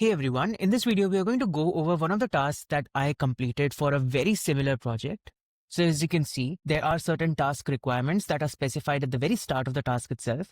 Hey everyone, in this video we are going to go over one of the tasks that I completed for a very similar project. So as you can see, there are certain task requirements that are specified at the very start of the task itself,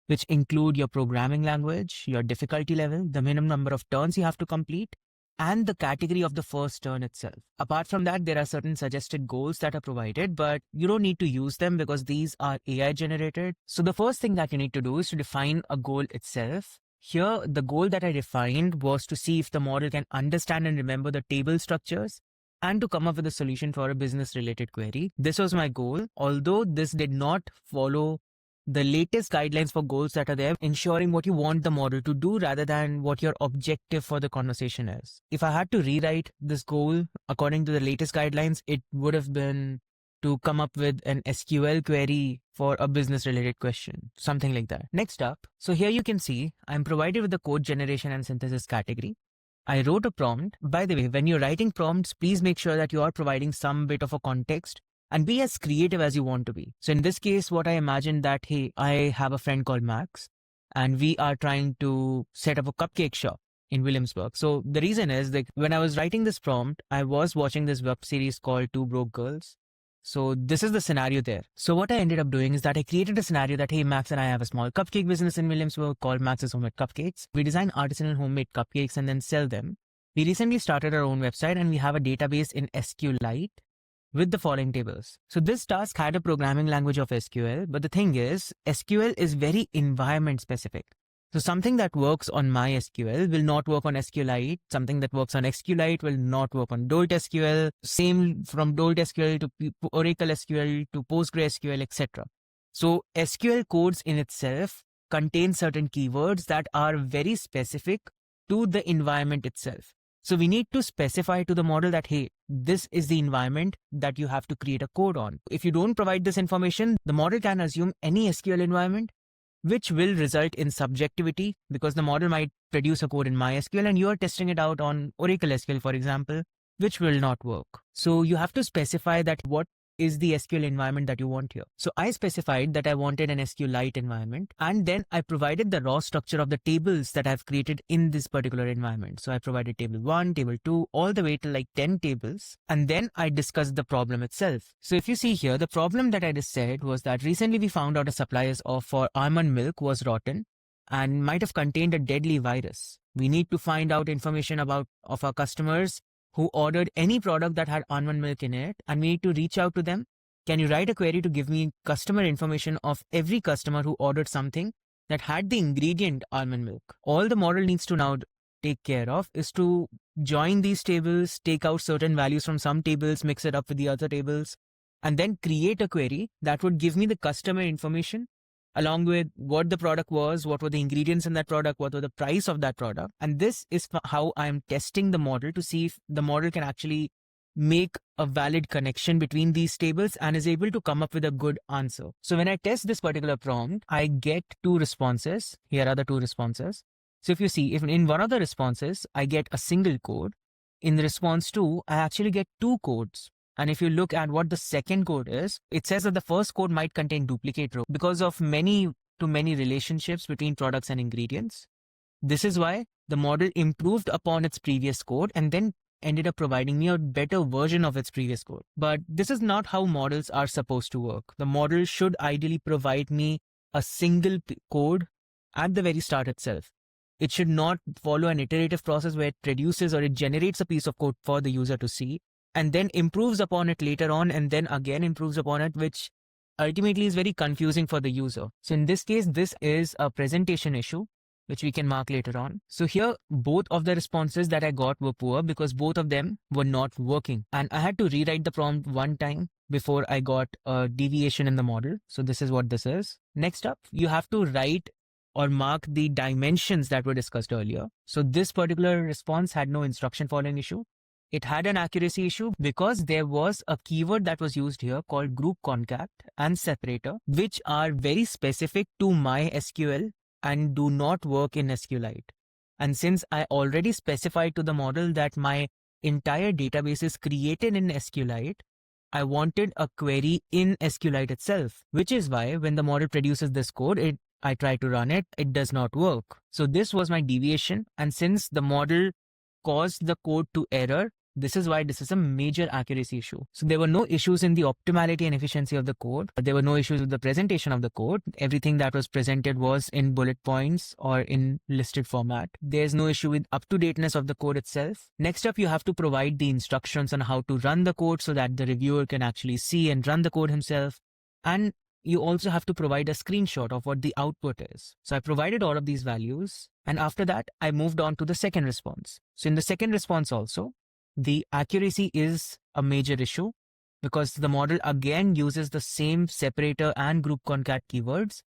which include your programming language, your difficulty level, the minimum number of turns you have to complete, and the category of the first turn itself. Apart from that, there are certain suggested goals that are provided, but you don't need to use them because these are AI generated. So the first thing that you need to do is to define a goal itself. Here, the goal that I defined was to see if the model can understand and remember the table structures and to come up with a solution for a business related query. This was my goal, although this did not follow the latest guidelines for goals that are there, ensuring what you want the model to do rather than what your objective for the conversation is. If I had to rewrite this goal according to the latest guidelines, it would have been to come up with an SQL query for a business related question, something like that. Next up, so here you can see I'm provided with the code generation and synthesis category. I wrote a prompt. By the way, when you're writing prompts, please make sure that you are providing some bit of a context and be as creative as you want to be. So in this case, what I imagined that, hey, I have a friend called Max and we are trying to set up a cupcake shop in Williamsburg. So the reason is that when I was writing this prompt, I was watching this web series called Two Broke Girls. So this is the scenario there. So what I ended up doing is that I created a scenario that, hey, Max and I have a small cupcake business in Williamsburg called Max's Homemade Cupcakes. We design artisanal homemade cupcakes and then sell them. We recently started our own website and we have a database in SQLite with the following tables. So this task had a programming language of SQL, but the thing is, SQL is very environment specific. So something that works on MySQL will not work on SQLite. Something that works on SQLite will not work on Dolt SQL. Same from Dolt SQL to Oracle SQL to PostgreSQL, etc. So SQL codes in itself contain certain keywords that are very specific to the environment itself. So we need to specify to the model that, hey, this is the environment that you have to create a code on. If you don't provide this information, the model can assume any SQL environment, which will result in subjectivity because the model might produce a code in MySQL and you're testing it out on Oracle SQL, for example, which will not work. So you have to specify that what is the SQL environment that you want here. So I specified that I wanted an SQLite environment, and then I provided the raw structure of the tables that I've created in this particular environment. So I provided table 1, table 2, all the way to like 10 tables. And then I discussed the problem itself. So if you see here, the problem that I just said was that recently we found out a supplier's offer for almond milk was rotten and might have contained a deadly virus. We need to find out information of our customers who ordered any product that had almond milk in it, and we need to reach out to them. Can you write a query to give me customer information of every customer who ordered something that had the ingredient almond milk? All the model needs to now take care of is to join these tables, take out certain values from some tables, mix it up with the other tables, and then create a query that would give me the customer information along with what the product was, what were the ingredients in that product, what were the price of that product. And this is how I'm testing the model to see if the model can actually make a valid connection between these tables and is able to come up with a good answer. So when I test this particular prompt, I get 2 responses. Here are the 2 responses. So if you see, if in one of the responses, I get a single code. In the response 2, I actually get 2 codes. And if you look at what the second code is, it says that the first code might contain duplicate row because of many to many relationships between products and ingredients. This is why the model improved upon its previous code and then ended up providing me a better version of its previous code. But this is not how models are supposed to work. The model should ideally provide me a single code at the very start itself. It should not follow an iterative process where it produces or it generates a piece of code for the user to see, and then improves upon it later on, and then again improves upon it, which ultimately is very confusing for the user. So in this case, this is a presentation issue, which we can mark later on. So here, both of the responses that I got were poor because both of them were not working. And I had to rewrite the prompt one time before I got a deviation in the model. So this is what this is. Next up, you have to write or mark the dimensions that were discussed earlier. So this particular response had no instruction following issue. It had an accuracy issue because there was a keyword that was used here called group concat and separator, which are very specific to MySQL and do not work in SQLite. And since I already specified to the model that my entire database is created in SQLite, I wanted a query in SQLite itself, which is why when the model produces this code, it I try to run it, it does not work. So this was my deviation. And since the model caused the code to error, this is why this is a major accuracy issue. So there were no issues in the optimality and efficiency of the code. There were no issues with the presentation of the code. Everything that was presented was in bullet points or in listed format. There's no issue with up-to-dateness of the code itself. Next up, you have to provide the instructions on how to run the code so that the reviewer can actually see and run the code himself. And you also have to provide a screenshot of what the output is. So I provided all of these values. And after that, I moved on to the second response. So in the second response also, the accuracy is a major issue because the model again uses the same separator and group concat keywords,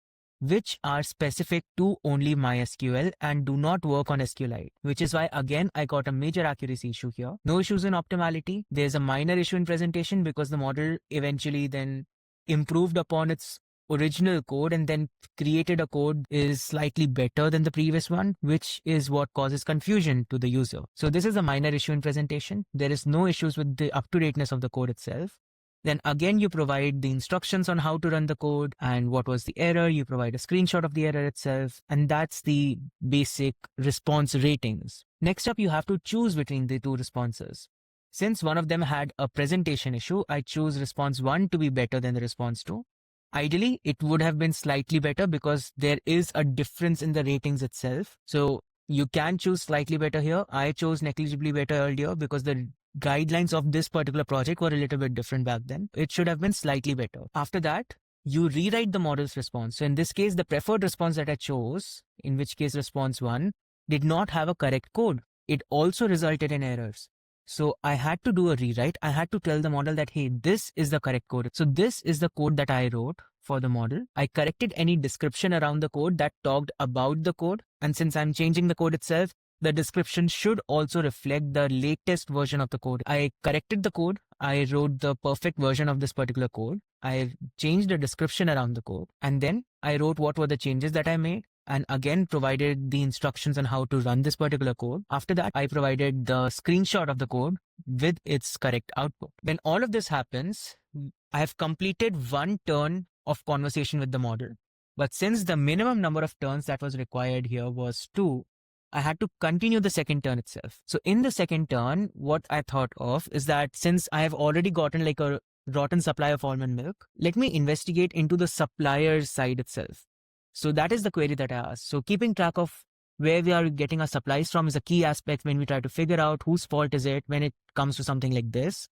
which are specific to only MySQL and do not work on SQLite, which is why again I got a major accuracy issue here. No issues in optimality. There's a minor issue in presentation because the model eventually then improved upon its original code and then created a code is slightly better than the previous one, which is what causes confusion to the user. So this is a minor issue in presentation. There is no issues with the up-to-dateness of the code itself. Then again, you provide the instructions on how to run the code and what was the error. You provide a screenshot of the error itself. And that's the basic response ratings. Next up, you have to choose between the two responses. Since one of them had a presentation issue, I choose response 1 to be better than the response 2. Ideally, it would have been slightly better because there is a difference in the ratings itself. So you can choose slightly better here. I chose negligibly better earlier because the guidelines of this particular project were a little bit different back then. It should have been slightly better. After that, you rewrite the model's response. So in this case, the preferred response that I chose, in which case response 1, did not have a correct code. It also resulted in errors. So I had to do a rewrite. I had to tell the model that, hey, this is the correct code. So this is the code that I wrote for the model. I corrected any description around the code that talked about the code. And since I'm changing the code itself, the description should also reflect the latest version of the code. I corrected the code. I wrote the perfect version of this particular code. I changed the description around the code. And then I wrote what were the changes that I made. And again, provided the instructions on how to run this particular code. After that, I provided the screenshot of the code with its correct output. When all of this happens, I have completed one turn of conversation with the model. But since the minimum number of turns that was required here was 2, I had to continue the second turn itself. So in the second turn, what I thought of is that since I have already gotten like a rotten supply of almond milk, let me investigate into the supplier's side itself. So that is the query that I asked. So keeping track of where we are getting our supplies from is a key aspect when we try to figure out whose fault is it when it comes to something like this.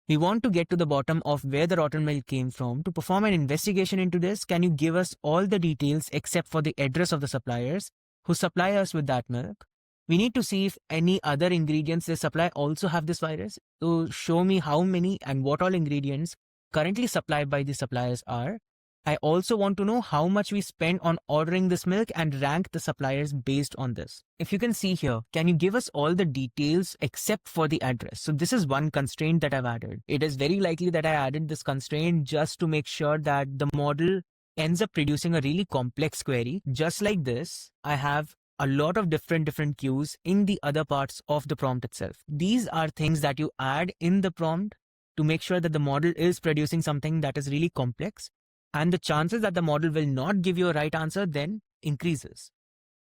We want to get to the bottom of where the rotten milk came from. To perform an investigation into this, can you give us all the details except for the address of the suppliers who supply us with that milk? We need to see if any other ingredients they supply also have this virus. So show me how many and what all ingredients currently supplied by the suppliers are. I also want to know how much we spend on ordering this milk and rank the suppliers based on this. If you can see here, can you give us all the details except for the address? So this is one constraint that I've added. It is very likely that I added this constraint just to make sure that the model ends up producing a really complex query. Just like this, I have a lot of different queues in the other parts of the prompt itself. These are things that you add in the prompt to make sure that the model is producing something that is really complex. And the chances that the model will not give you a right answer then increases.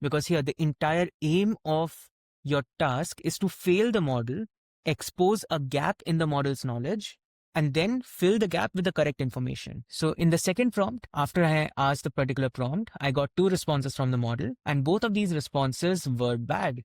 Because here the entire aim of your task is to fail the model, expose a gap in the model's knowledge, and then fill the gap with the correct information. So in the second prompt, after I asked the particular prompt, I got 2 responses from the model, and both of these responses were bad.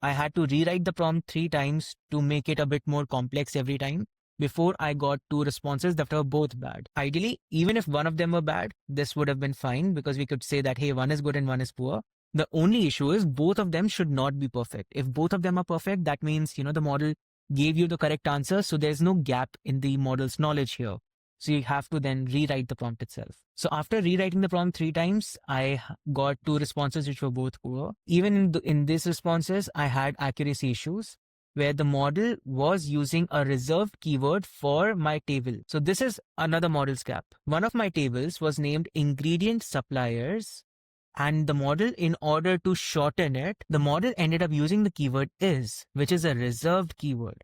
I had to rewrite the prompt 3 times to make it a bit more complex every time before I got 2 responses that were both bad. Ideally, even if one of them were bad, this would have been fine because we could say that, hey, one is good and one is poor. The only issue is both of them should not be perfect. If both of them are perfect, that means, the model gave you the correct answer. So there's no gap in the model's knowledge here. So you have to then rewrite the prompt itself. So after rewriting the prompt 3 times, I got 2 responses which were both poor. Even in these responses, I had accuracy issues where the model was using a reserved keyword for my table. So this is another model's gap. One of my tables was named ingredient suppliers, and the model, in order to shorten it, the model ended up using the keyword is, which is a reserved keyword.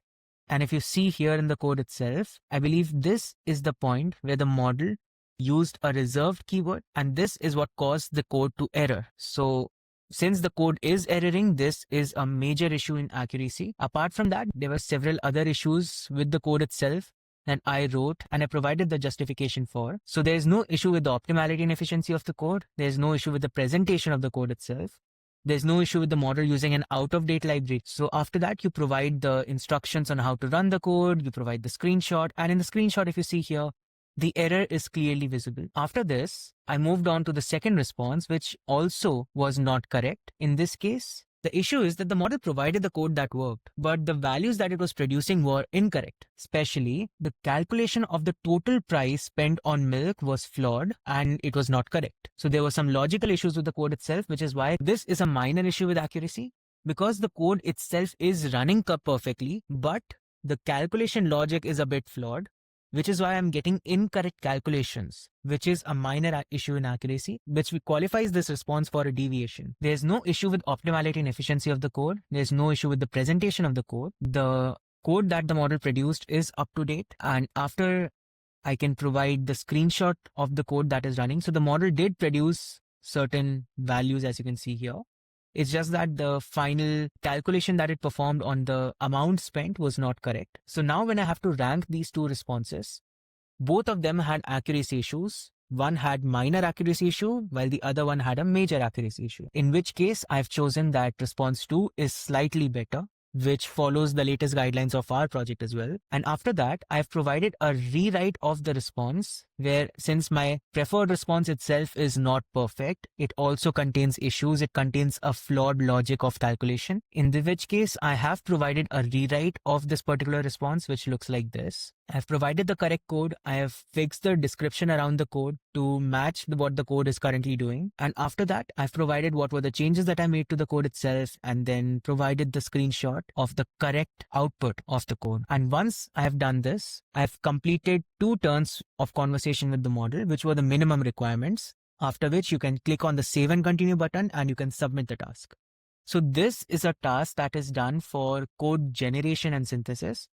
And if you see here in the code itself, I believe this is the point where the model used a reserved keyword, and this is what caused the code to error. So since the code is erroring, this is a major issue in accuracy. Apart from that, there were several other issues with the code itself that I wrote and I provided the justification for. So there's no issue with the optimality and efficiency of the code. There's no issue with the presentation of the code itself. There's no issue with the model using an out-of-date library. So after that, you provide the instructions on how to run the code, you provide the screenshot, and in the screenshot, if you see here, the error is clearly visible. After this, I moved on to the second response, which also was not correct. In this case, the issue is that the model provided the code that worked, but the values that it was producing were incorrect. Especially, the calculation of the total price spent on milk was flawed and it was not correct. So there were some logical issues with the code itself, which is why this is a minor issue with accuracy, because the code itself is running perfectly, but the calculation logic is a bit flawed, which is why I'm getting incorrect calculations, which is a minor issue in accuracy, which qualifies this response for a deviation. There's no issue with optimality and efficiency of the code. There's no issue with the presentation of the code. The code that the model produced is up to date. And after I can provide the screenshot of the code that is running. So the model did produce certain values, as you can see here. It's just that the final calculation that it performed on the amount spent was not correct. So now when I have to rank these two responses, both of them had accuracy issues. One had minor accuracy issue, while the other one had a major accuracy issue. In which case, I've chosen that response 2 is slightly better, which follows the latest guidelines of our project as well. And after that, I've provided a rewrite of the response where, since my preferred response itself is not perfect, it also contains issues. It contains a flawed logic of calculation, in which case I have provided a rewrite of this particular response, which looks like this. I've provided the correct code. I have fixed the description around the code to match what the code is currently doing. And after that, I've provided what were the changes that I made to the code itself, and then provided the screenshot of the correct output of the code. And once I have done this, I've completed 2 turns of conversation with the model, which were the minimum requirements, after which you can click on the save and continue button and you can submit the task. So this is a task that is done for code generation and synthesis.